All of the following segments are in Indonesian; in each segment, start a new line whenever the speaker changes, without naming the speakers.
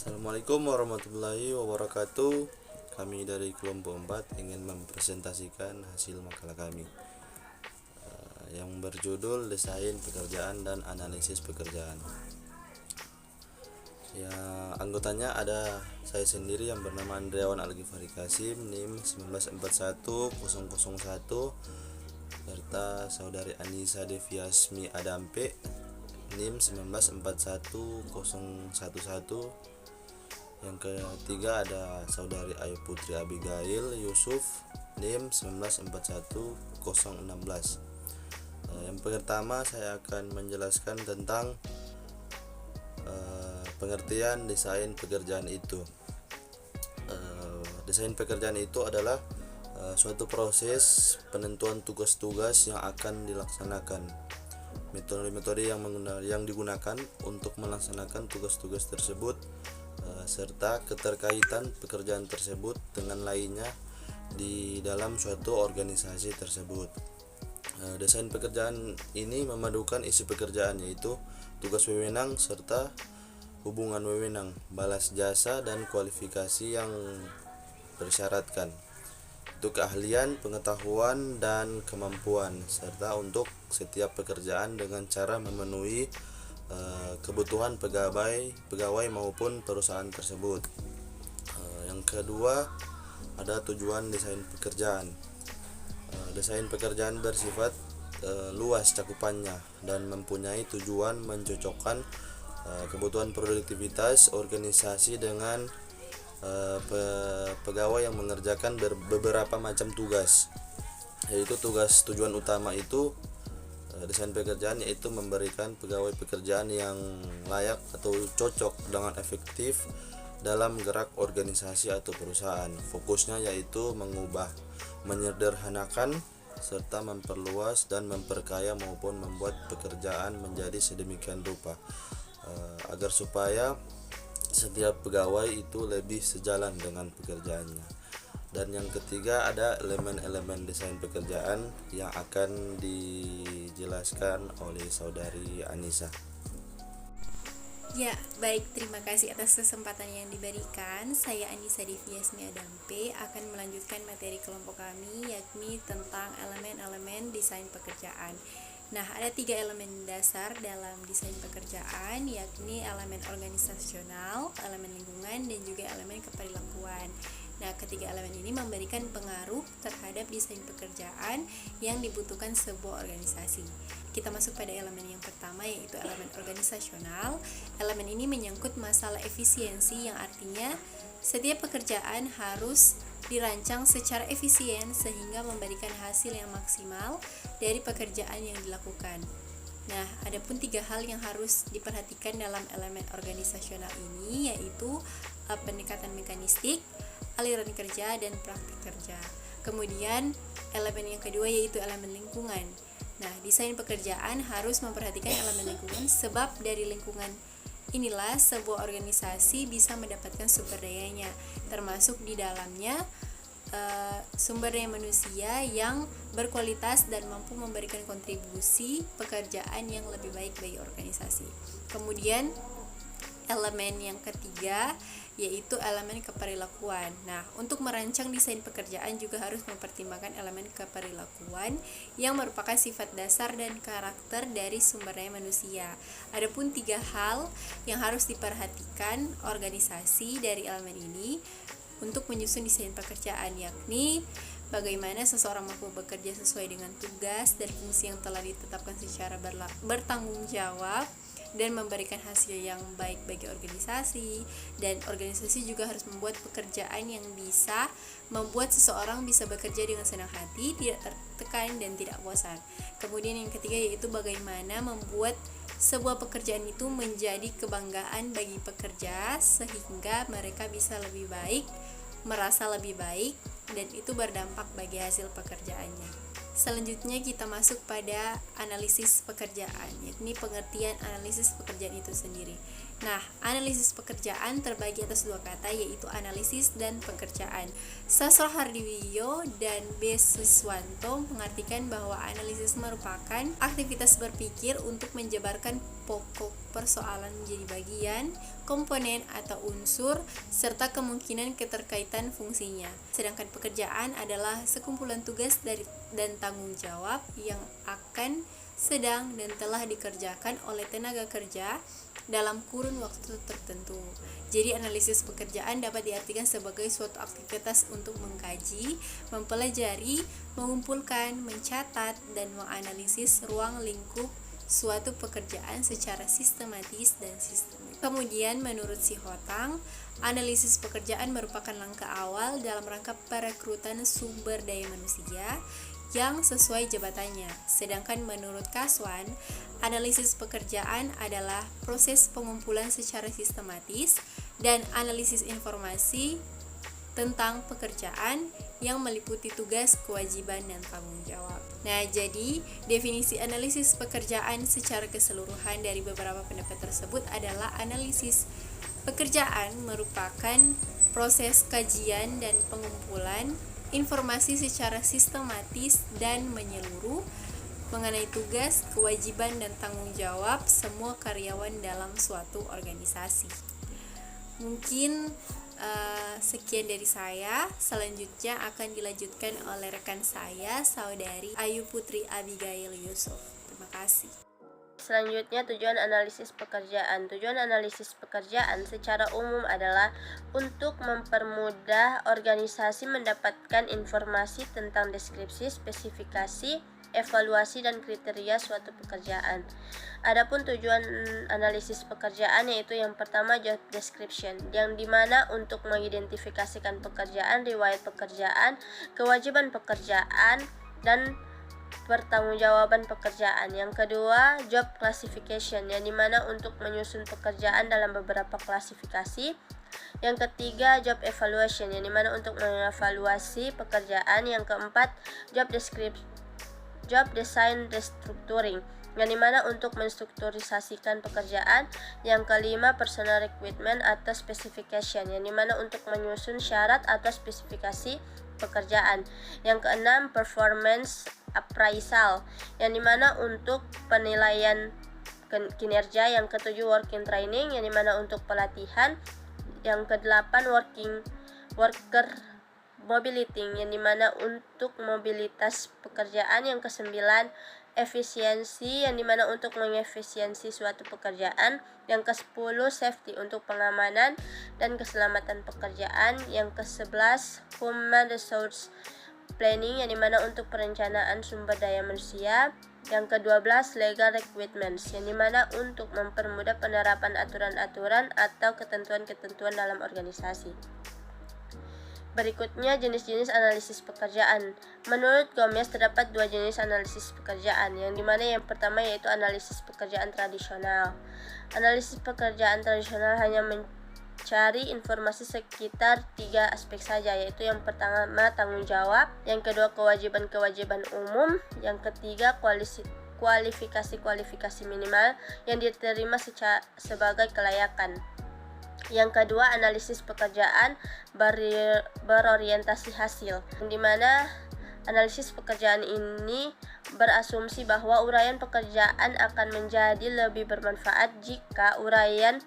Assalamualaikum warahmatullahi wabarakatuh. Kami dari kelompok 4 ingin mempresentasikan hasil makalah kami yang berjudul Desain Pekerjaan dan Analisis Pekerjaan. Ya, anggotanya ada saya sendiri yang bernama Andriawan Al-Ghifari Kasim, NIM 1914001, serta saudari Anissa Deviasmi Adampe, NIM 1941011. Yang ketiga ada saudari Ayu Putri Abigail Yusuf, NIM 1941016. Yang pertama saya akan menjelaskan tentang pengertian desain pekerjaan itu. Desain pekerjaan itu adalah suatu proses penentuan tugas-tugas yang akan dilaksanakan, metode-metode yang digunakan untuk melaksanakan tugas-tugas tersebut, serta keterkaitan pekerjaan tersebut dengan lainnya di dalam suatu organisasi tersebut. Desain pekerjaan ini memadukan isi pekerjaan, yaitu tugas wewenang serta hubungan wewenang, balas jasa, dan kualifikasi yang bersyaratkan. Itu keahlian, pengetahuan, dan kemampuan, serta untuk setiap pekerjaan dengan cara memenuhi kebutuhan pegawai maupun perusahaan tersebut. Yang kedua ada tujuan desain pekerjaan. Desain pekerjaan bersifat luas cakupannya dan mempunyai tujuan mencocokkan kebutuhan produktivitas organisasi dengan pegawai yang mengerjakan beberapa macam tugas, yaitu tujuan utama itu desain pekerjaan yaitu memberikan pegawai pekerjaan yang layak atau cocok dengan efektif dalam gerak organisasi atau perusahaan. Fokusnya yaitu mengubah, menyederhanakan, serta memperluas dan memperkaya maupun membuat pekerjaan menjadi sedemikian rupa agar supaya setiap pegawai itu lebih sejalan dengan pekerjaannya. Dan yang ketiga ada elemen-elemen desain pekerjaan yang akan dijelaskan oleh saudari Anissa.
Ya, baik, terima kasih atas kesempatan yang diberikan. Saya Anissa Deviasmi Adampe akan melanjutkan materi kelompok kami, yakni tentang elemen-elemen desain pekerjaan. Nah, ada 3 elemen dasar dalam desain pekerjaan, yakni elemen organisasional, elemen lingkungan, dan juga elemen keperilakuan. Nah, ketiga elemen ini memberikan pengaruh terhadap desain pekerjaan yang dibutuhkan sebuah organisasi. Kita masuk pada elemen yang pertama, yaitu elemen organisasional. Elemen ini menyangkut masalah efisiensi, yang artinya setiap pekerjaan harus dirancang secara efisien sehingga memberikan hasil yang maksimal dari pekerjaan yang dilakukan. Nah, adapun 3 hal yang harus diperhatikan dalam elemen organisasional ini, yaitu pendekatan mekanistik, aliran kerja, dan praktik kerja. Kemudian elemen yang kedua yaitu elemen lingkungan. Nah, desain pekerjaan harus memperhatikan elemen lingkungan, sebab dari lingkungan inilah sebuah organisasi bisa mendapatkan sumber dayanya, termasuk di dalamnya sumber daya manusia yang berkualitas dan mampu memberikan kontribusi pekerjaan yang lebih baik bagi organisasi. Kemudian elemen yang ketiga yaitu elemen keperilakuan. Nah, untuk merancang desain pekerjaan juga harus mempertimbangkan elemen keperilakuan yang merupakan sifat dasar dan karakter dari sumber daya manusia. Adapun 3 hal yang harus diperhatikan organisasi dari elemen ini untuk menyusun desain pekerjaan, yakni bagaimana seseorang mampu bekerja sesuai dengan tugas dan fungsi yang telah ditetapkan secara bertanggung jawab dan memberikan hasil yang baik bagi organisasi. Dan organisasi juga harus membuat pekerjaan yang bisa membuat seseorang bisa bekerja dengan senang hati, tidak tertekan, dan tidak bosan. Kemudian yang ketiga yaitu bagaimana membuat sebuah pekerjaan itu menjadi kebanggaan bagi pekerja sehingga mereka bisa lebih baik, merasa lebih baik, dan itu berdampak bagi hasil pekerjaannya. Selanjutnya kita masuk pada analisis pekerjaan, yakni pengertian analisis pekerjaan itu sendiri. Nah, analisis pekerjaan terbagi atas dua kata, yaitu analisis dan pekerjaan. Sasro Hardiwiyo dan B. Siswanto mengartikan bahwa analisis merupakan aktivitas berpikir untuk menjabarkan pokok persoalan menjadi bagian, komponen atau unsur, serta kemungkinan keterkaitan fungsinya. Sedangkan pekerjaan adalah sekumpulan tugas dan tanggung jawab yang akan, sedang, dan telah dikerjakan oleh tenaga kerja dalam kurun waktu tertentu. Jadi analisis pekerjaan dapat diartikan sebagai suatu aktivitas untuk mengkaji, mempelajari, mengumpulkan, mencatat, dan menganalisis ruang lingkup suatu pekerjaan secara sistematis dan sistemik. Kemudian menurut si Hotang, analisis pekerjaan merupakan langkah awal dalam rangka perekrutan sumber daya manusia yang sesuai jabatannya. Sedangkan menurut Kaswan, analisis pekerjaan adalah proses pengumpulan secara sistematis dan analisis informasi tentang pekerjaan yang meliputi tugas, kewajiban, dan tanggung jawab. Nah, jadi definisi analisis pekerjaan secara keseluruhan dari beberapa pendapat tersebut adalah analisis pekerjaan merupakan proses kajian dan pengumpulan informasi secara sistematis dan menyeluruh mengenai tugas, kewajiban, dan tanggung jawab semua karyawan dalam suatu organisasi. Mungkin sekian dari saya. Selanjutnya akan dilanjutkan oleh rekan saya, Saudari Ayu Putri Abigail Yusuf. Terima kasih.
Selanjutnya, tujuan analisis pekerjaan. Tujuan analisis pekerjaan secara umum adalah untuk mempermudah organisasi mendapatkan informasi tentang deskripsi, spesifikasi, evaluasi, dan kriteria suatu pekerjaan. Adapun tujuan analisis pekerjaan yaitu yang pertama job description, yang dimana untuk mengidentifikasikan pekerjaan, riwayat pekerjaan, kewajiban pekerjaan, dan pertanggungjawaban pekerjaan. Yang kedua, job classification, yang dimana untuk menyusun pekerjaan dalam beberapa klasifikasi. Yang ketiga, job evaluation, yang dimana untuk mengevaluasi pekerjaan. Yang keempat, job design restructuring, yang dimana untuk menstrukturisasikan pekerjaan. Yang kelima, personal requirement atau specification, yang dimana untuk menyusun syarat atau spesifikasi pekerjaan. Yang keenam, performance appraisal, yang dimana untuk penilaian kinerja. Yang ketujuh, working training, yang dimana untuk pelatihan. Yang kedelapan, worker mobility, yang dimana untuk mobilitas pekerjaan. Yang kesembilan, efisiensi, yang dimana untuk mengefisiensi suatu pekerjaan. Yang ke-10, safety, untuk pengamanan dan keselamatan pekerjaan. Yang ke-11, human resource planning, yang dimana untuk perencanaan sumber daya manusia. Yang ke-12, legal requirements, yang dimana untuk mempermudah penerapan aturan-aturan atau ketentuan-ketentuan dalam organisasi. Berikutnya, jenis-jenis analisis pekerjaan. Menurut Gomez, terdapat dua jenis analisis pekerjaan, yang dimana yang pertama yaitu analisis pekerjaan tradisional. Analisis pekerjaan tradisional hanya mencari informasi sekitar tiga aspek saja, yaitu yang pertama tanggung jawab, yang kedua kewajiban-kewajiban umum, yang ketiga kualifikasi minimal yang diterima sebagai kelayakan. Yang kedua, analisis pekerjaan berorientasi hasil, di mana analisis pekerjaan ini berasumsi bahwa uraian pekerjaan akan menjadi lebih bermanfaat jika uraian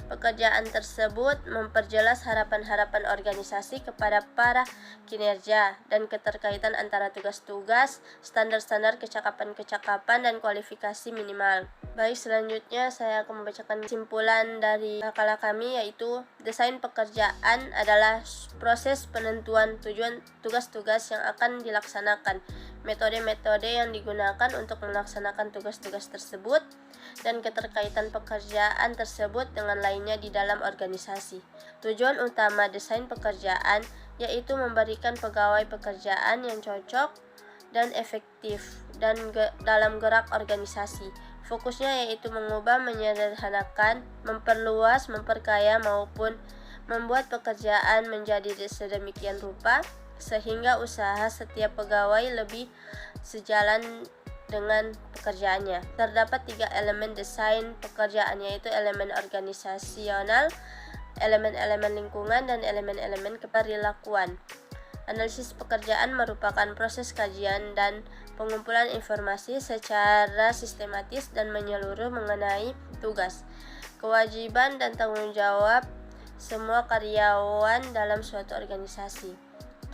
pekerjaan tersebut memperjelas harapan-harapan organisasi kepada para kinerja dan keterkaitan antara tugas-tugas, standar-standar kecakapan-kecakapan, dan kualifikasi minimal. Baik, selanjutnya saya akan membacakan kesimpulan dari makalah kami, yaitu desain pekerjaan adalah proses penentuan tujuan tugas-tugas yang akan dilaksanakan, metode-metode yang digunakan untuk melaksanakan tugas-tugas tersebut, dan keterkaitan pekerjaan tersebut dengan lainnya di dalam organisasi. Tujuan utama desain pekerjaan yaitu memberikan pegawai pekerjaan yang cocok dan efektif dan dalam gerak organisasi. Fokusnya yaitu mengubah, menyederhanakan, memperluas, memperkaya, maupun membuat pekerjaan menjadi sedemikian rupa sehingga usaha setiap pegawai lebih sejalan dengan pekerjaannya. Terdapat 3 elemen desain pekerjaan, yaitu elemen organisasional, elemen-elemen lingkungan, dan elemen-elemen keperilakuan. Analisis pekerjaan merupakan proses kajian dan pengumpulan informasi secara sistematis dan menyeluruh mengenai tugas, kewajiban, dan tanggung jawab semua karyawan dalam suatu organisasi.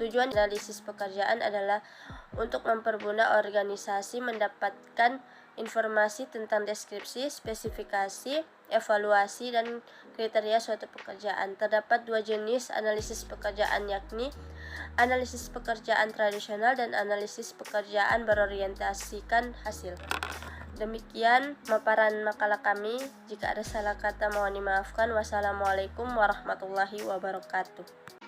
Tujuan analisis pekerjaan adalah untuk mempermudah organisasi mendapatkan informasi tentang deskripsi, spesifikasi, evaluasi, dan kriteria suatu pekerjaan. Terdapat 2 jenis analisis pekerjaan, yakni analisis pekerjaan tradisional dan analisis pekerjaan berorientasikan hasil. Demikian paparan makalah kami. Jika ada salah kata mohon dimaafkan. Wassalamualaikum warahmatullahi wabarakatuh.